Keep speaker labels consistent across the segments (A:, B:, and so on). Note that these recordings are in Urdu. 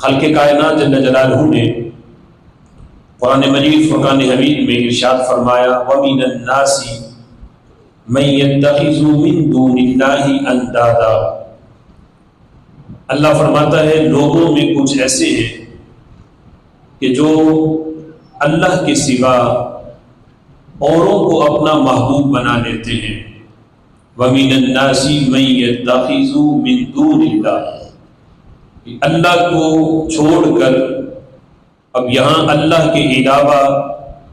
A: خلق کائنات جل جلالہ نے قرآن مجید فرقان حمید میں ارشاد فرمایا وَمِنَ النَّاسِ مَن يَتَّخِذُ مِن دُونِ اللَّهِ أَندَادًا۔ اللہ فرماتا ہے لوگوں میں کچھ ایسے ہیں کہ جو اللہ کے سوا اوروں کو اپنا محبوب بنا لیتے ہیں۔ وَمِنَ النَّاسِ مَن يَتَّخِذُ مِن دُونِ اللَّهِ، اللہ کو چھوڑ کر اب یہاں اللہ کے علاوہ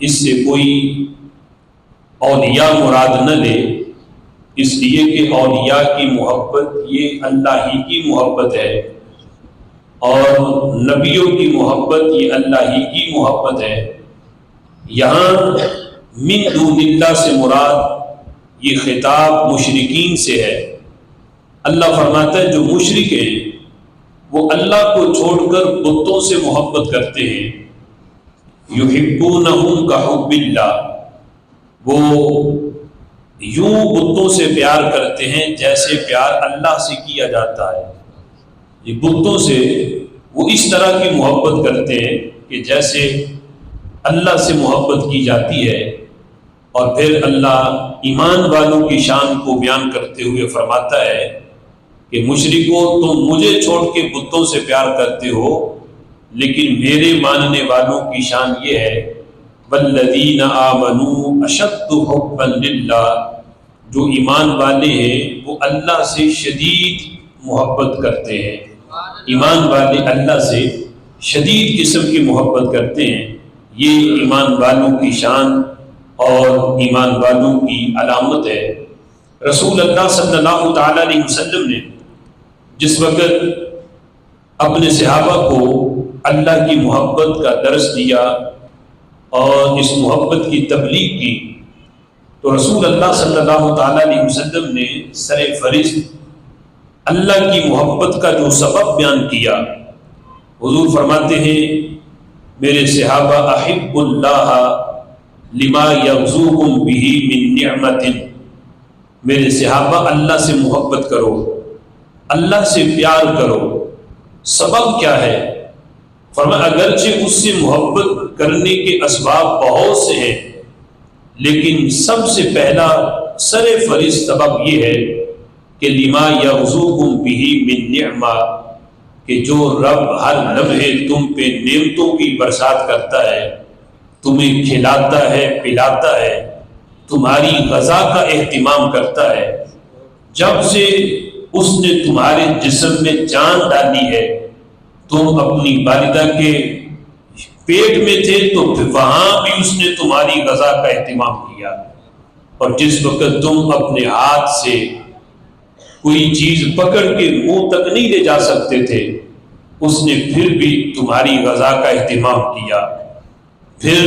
A: اس سے کوئی اولیاء مراد نہ لے، اس لیے کہ اولیاء کی محبت یہ اللہ ہی کی محبت ہے اور نبیوں کی محبت یہ اللہ ہی کی محبت ہے۔ یہاں من دون اللہ سے مراد یہ خطاب مشرکین سے ہے۔ اللہ فرماتا ہے جو مشرک ہیں وہ اللہ کو چھوڑ کر بتوں سے محبت کرتے ہیں۔ یحبونہم کحب اللہ، وہ یوں بتوں سے پیار کرتے ہیں جیسے پیار اللہ سے کیا جاتا ہے۔ یہ بتوں سے وہ اس طرح کی محبت کرتے ہیں کہ جیسے اللہ سے محبت کی جاتی ہے۔ اور پھر اللہ ایمان والوں کی شان کو بیان کرتے ہوئے فرماتا ہے کہ مشرکو تم مجھے چھوڑ کے بتوں سے پیار کرتے ہو، لیکن میرے ماننے والوں کی شان یہ ہے والذین آمنوا اشد حبا للہ، جو ایمان والے ہیں وہ اللہ سے شدید محبت کرتے ہیں۔ ایمان والے اللہ سے شدید قسم کی محبت کرتے ہیں، یہ ایمان والوں کی شان اور ایمان والوں کی علامت ہے۔ رسول اللہ صلی اللہ تعالی علیہ وسلم نے جس وقت اپنے صحابہ کو اللہ کی محبت کا درس دیا اور اس محبت کی تبلیغ کی تو رسول اللہ صلی اللہ تعالی علیہ وسلم نے سر فہرست اللہ کی محبت کا جو سبب بیان کیا، حضور فرماتے ہیں میرے صحابہ احب اللہ لما یغزوکم بہ من نعمت، میرے صحابہ اللہ سے محبت کرو، اللہ سے پیار کرو۔ سبب کیا ہے؟ فرمایا اگرچہ اس سے محبت کرنے کے اسباب بہت سے ہیں، لیکن سب سے پہلا سر فہرست سبب یہ ہے کہ لما یغزوکم بہ من نعمہ، کہ جو رب ہر لمحے تم پہ نعمتوں کی برسات کرتا ہے، تمہیں کھلاتا ہے پلاتا ہے، تمہاری غذا کا اہتمام کرتا ہے۔ جب سے اس نے تمہارے جسم میں جان ڈالی ہے، تم اپنی والدہ کے پیٹ میں تھے تو وہاں بھی اس نے تمہاری غذا کا اہتمام کیا، اور جس وقت تم اپنے ہاتھ سے کوئی چیز پکڑ کے منہ تک نہیں لے جا سکتے تھے، اس نے پھر بھی تمہاری غذا کا اہتمام کیا۔ پھر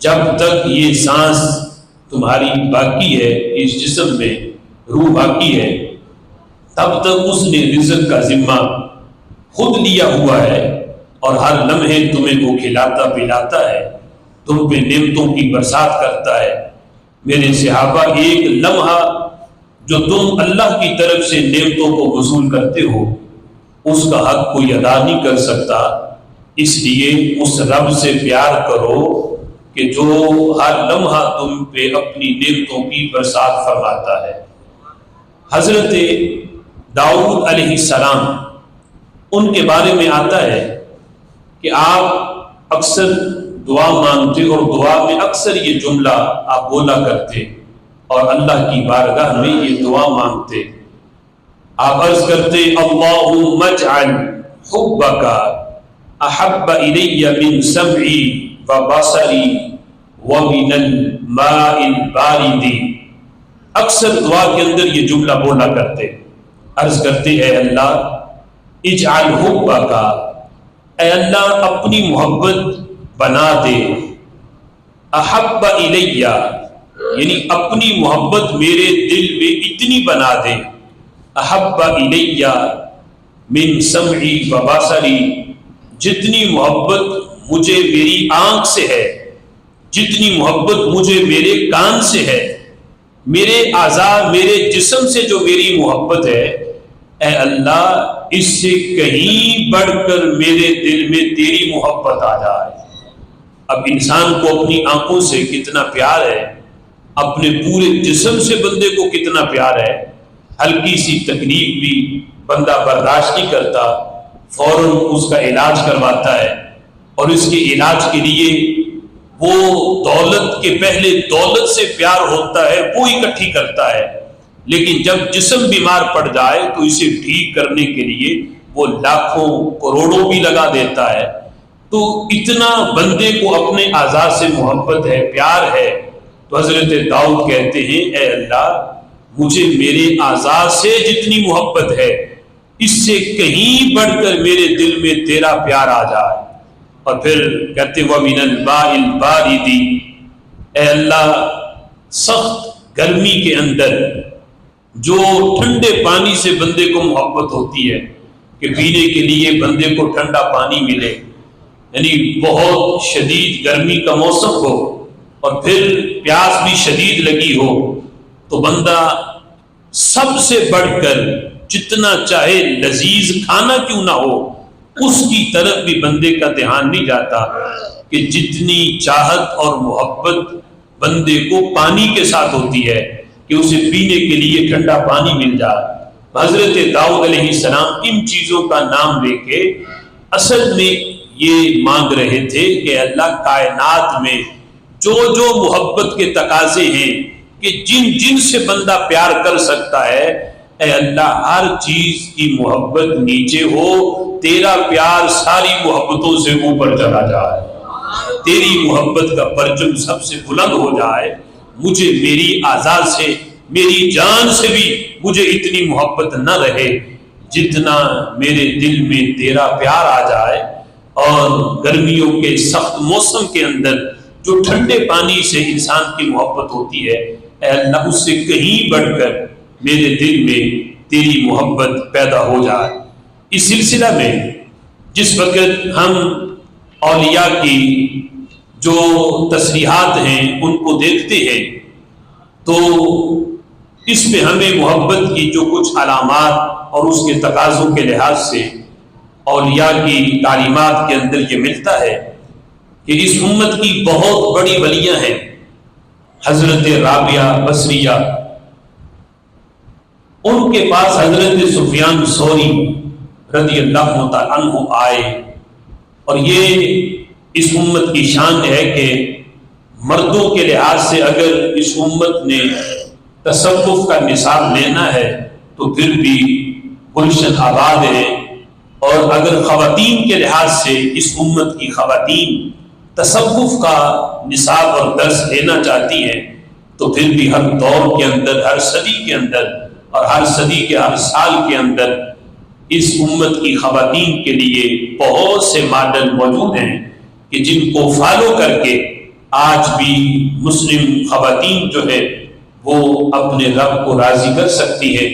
A: جب تک یہ سانس تمہاری باقی ہے، اس جسم میں روح باقی ہے، تب تک اس نے رزق کا ذمہ خود لیا ہوا ہے اور ہر لمحے تمہیں وہ کھلاتا پلاتا ہے، تم پہ نعمتوں کی برسات کرتا ہے۔ میرے صحابہ ایک لمحہ جو تم اللہ کی طرف سے نعمتوں کو وصول کرتے ہو اس کا حق کوئی ادا نہیں کر سکتا، اس لیے اس رب سے پیار کرو کہ جو ہر لمحہ تم پہ اپنی نعمتوں کی برسات فرماتا ہے۔ حضرت داؤد علیہ السلام ان کے بارے میں آتا ہے کہ آپ اکثر دعا مانگتے اور دعا میں اکثر یہ جملہ آپ بولا کرتے اور اللہ کی بارگاہ میں یہ دعا مانگتے۔ آپ عرض کرتے اللہم اجعل حبک احب الی من سمعی و بصری ومن الماء البارد۔ اکثر دعا کے اندر یہ جملہ بولا کرتے، عرض کرتے اے اللہ اجعل حبک، اے اللہ اپنی محبت بنا دے، احب الی یعنی اپنی محبت میرے دل میں اتنی بنا دے، احب الی من سمعی و بصری، جتنی محبت مجھے میری آنکھ سے ہے، جتنی محبت مجھے میرے کان سے ہے، میرے اعضاء میرے جسم سے جو میری محبت ہے اے اللہ اس سے کہیں بڑھ کر میرے دل میں تیری محبت آ جائے۔ اب انسان کو اپنی آنکھوں سے کتنا پیار ہے، اپنے پورے جسم سے بندے کو کتنا پیار ہے، ہلکی سی تکلیف بھی بندہ برداشت نہیں کرتا، فوراً اس کا علاج کرواتا ہے، اور اس کے علاج کے لیے وہ دولت کے پہلے دولت سے پیار ہوتا ہے وہ اکٹھی کرتا ہے، لیکن جب جسم بیمار پڑ جائے تو اسے ٹھیک کرنے کے لیے وہ لاکھوں کروڑوں بھی لگا دیتا ہے۔ تو اتنا بندے کو اپنے اعضاء سے محبت ہے، پیار ہے، تو حضرت داؤد کہتے ہیں اے اللہ مجھے میرے اعضاء سے جتنی محبت ہے اس سے کہیں بڑھ کر میرے دل میں تیرا پیار آ جائے۔ اور پھر کہتے وَمِنَ الْمَاءِ الْبَارِدِ، اے اللہ سخت گرمی کے اندر جو ٹھنڈے پانی سے بندے کو محبت ہوتی ہے کہ پینے کے لیے بندے کو ٹھنڈا پانی ملے، یعنی بہت شدید گرمی کا موسم ہو اور پھر پیاس بھی شدید لگی ہو تو بندہ سب سے بڑھ کر جتنا چاہے لذیذ کھانا کیوں نہ ہو اس کی طرف بھی بندے کا دھیان نہیں جاتا کہ جتنی چاہت اور محبت بندے کو پانی کے ساتھ ہوتی ہے کہ اسے پینے کے لیے ٹھنڈا پانی مل جائے۔ حضرت داؤد علیہ السلام ان چیزوں کا نام لے کے اصل میں یہ مانگ رہے تھے کہ اللہ کائنات میں جو جو محبت کے تقاضے ہیں کہ جن جن سے بندہ پیار کر سکتا ہے، اے اللہ ہر چیز کی محبت نیچے ہو، تیرا پیار ساری محبتوں سے اوپر چلا جائے، تیری محبت کا پرچم سب سے بلند ہو جائے، مجھے میری اعضاء سے میری جان سے بھی مجھے اتنی محبت نہ رہے جتنا میرے دل میں تیرا پیار آ جائے۔ اور گرمیوں کے سخت موسم کے اندر جو ٹھنڈے پانی سے انسان کی محبت ہوتی ہے، اے اللہ اس سے کہیں بڑھ کر میرے دل میں تیری محبت پیدا ہو جائے۔ اس سلسلہ میں جس وقت ہم اولیاء کی جو تصریحات ہیں ان کو دیکھتے ہیں تو اس میں ہمیں محبت کی جو کچھ علامات اور اس کے تقاضوں کے لحاظ سے اولیاء کی تعلیمات کے اندر یہ ملتا ہے کہ اس امت کی بہت بڑی ولیاں ہیں۔ حضرت رابعہ بصریہ، ان کے پاس حضرت سفیان ثوری رضی اللہ تعالیٰ عنہ آئے، اور یہ اس امت کی شان ہے کہ مردوں کے لحاظ سے اگر اس امت نے تصوف کا نصاب لینا ہے تو پھر بھی گلشن آباد ہے، اور اگر خواتین کے لحاظ سے اس امت کی خواتین تصوف کا نصاب اور درس لینا چاہتی ہیں تو پھر بھی ہر دور کے اندر، ہر صدی کے اندر اور ہر صدی کے ہر سال کے اندر اس امت کی خواتین کے لیے بہت سے ماڈل موجود ہیں کہ جن کو فالو کر کے آج بھی مسلم خواتین جو ہے وہ اپنے رب کو راضی کر سکتی ہے۔